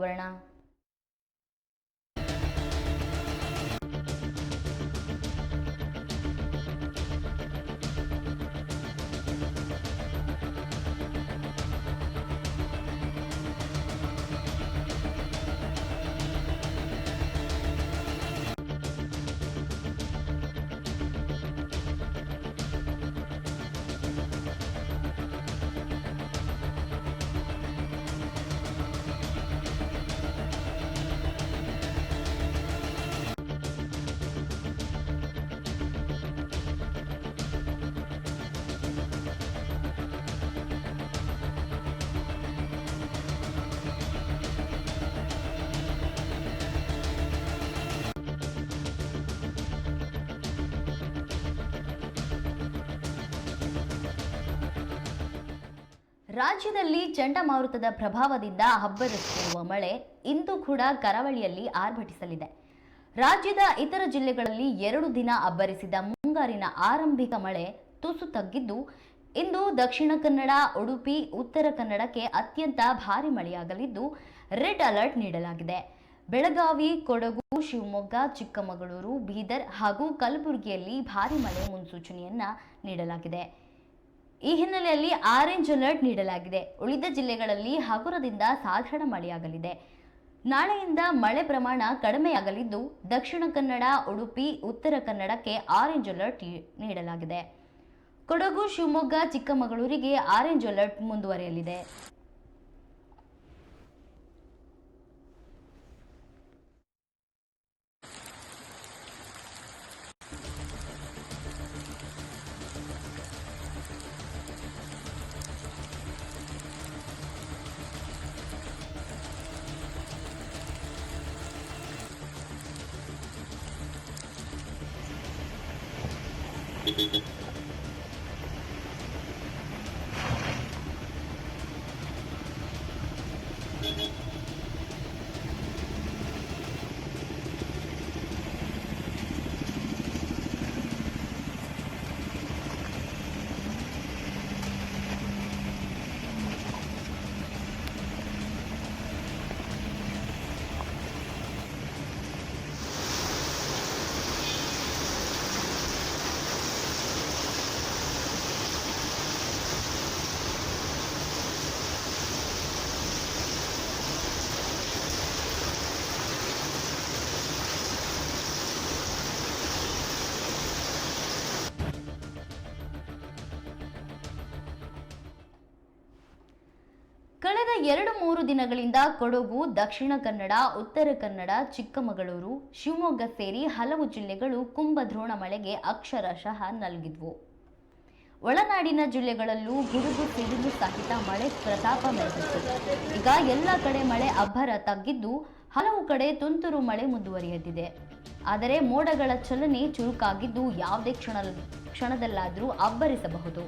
ವರ್ಣ ರಾಜ್ಯದಲ್ಲಿ ಚಂಡಮಾರುತದ ಪ್ರಭಾವದಿಂದ ಅಬ್ಬರಿಸುತ್ತಿರುವ ಮಳೆ ಇಂದು ಕೂಡ ಕರಾವಳಿಯಲ್ಲಿ ಆರ್ಭಟಿಸಲಿದೆ. ರಾಜ್ಯದ ಇತರ ಜಿಲ್ಲೆಗಳಲ್ಲಿ 2 ದಿನ ಅಬ್ಬರಿಸಿದ ಮುಂಗಾರಿನ ಆರಂಭಿಕ ಮಳೆ ತುಸು ತಗ್ಗಿದ್ದು, ಇಂದು ದಕ್ಷಿಣ ಕನ್ನಡ, ಉಡುಪಿ, ಉತ್ತರ ಕನ್ನಡಕ್ಕೆ ಅತ್ಯಂತ ಭಾರಿ ಮಳೆಯಾಗಲಿದ್ದು ರೆಡ್ ಅಲರ್ಟ್ ನೀಡಲಾಗಿದೆ. ಬೆಳಗಾವಿ, ಕೊಡಗು, ಶಿವಮೊಗ್ಗ, ಚಿಕ್ಕಮಗಳೂರು, ಬೀದರ್ ಹಾಗೂ ಕಲಬುರಗಿಯಲ್ಲಿ ಭಾರಿ ಮಳೆ ಮುನ್ಸೂಚನೆಯನ್ನ ನೀಡಲಾಗಿದೆ. ಈ ಹಿನ್ನೆಲೆಯಲ್ಲಿ ಆರೆಂಜ್ ಅಲರ್ಟ್ ನೀಡಲಾಗಿದೆ. ಉಳಿದ ಜಿಲ್ಲೆಗಳಲ್ಲಿ ಹಗುರದಿಂದ ಸಾಧಾರಣ ಮಳೆಯಾಗಲಿದೆ. ನಾಳೆಯಿಂದ ಮಳೆ ಪ್ರಮಾಣ ಕಡಿಮೆಯಾಗಲಿದ್ದು, ದಕ್ಷಿಣ ಕನ್ನಡ, ಉಡುಪಿ, ಉತ್ತರ ಕನ್ನಡಕ್ಕೆ ಆರೆಂಜ್ ಅಲರ್ಟ್ ನೀಡಲಾಗಿದೆ. ಕೊಡಗು, ಶಿವಮೊಗ್ಗ, ಚಿಕ್ಕಮಗಳೂರಿಗೆ ಆರೆಂಜ್ ಅಲರ್ಟ್ ಮುಂದುವರಿಯಲಿದೆ. ಕಳೆದ 2-3 ದಿನಗಳಿಂದ ಕೊಡಗು, ದಕ್ಷಿಣ ಕನ್ನಡ, ಉತ್ತರ ಕನ್ನಡ, ಚಿಕ್ಕಮಗಳೂರು, ಶಿವಮೊಗ್ಗ ಸೇರಿ ಹಲವು ಜಿಲ್ಲೆಗಳು ಕುಂಭದ್ರೋಣ ಮಳೆಗೆ ಅಕ್ಷರಶಃ ನಲುಗಿದ್ವು. ಒಳನಾಡಿನ ಜಿಲ್ಲೆಗಳಲ್ಲೂ ಗುಡುಗು ಸಿಡಿಲು ಸಹಿತ ಮಳೆ ಪ್ರತಾಪ ಮೆರೆದಿತ್ತು. ಈಗ ಎಲ್ಲ ಕಡೆ ಮಳೆ ಅಬ್ಬರ ತಗ್ಗಿದ್ದು, ಹಲವು ಕಡೆ ತುಂತುರು ಮಳೆ ಮುಂದುವರಿಯುತ್ತಿದೆ. ಆದರೆ ಮೋಡಗಳ ಚಲನೆ ಚುರುಕಾಗಿದ್ದು ಯಾವುದೇ ಕ್ಷಣದಲ್ಲಾದರೂ ಅಬ್ಬರಿಸಬಹುದು.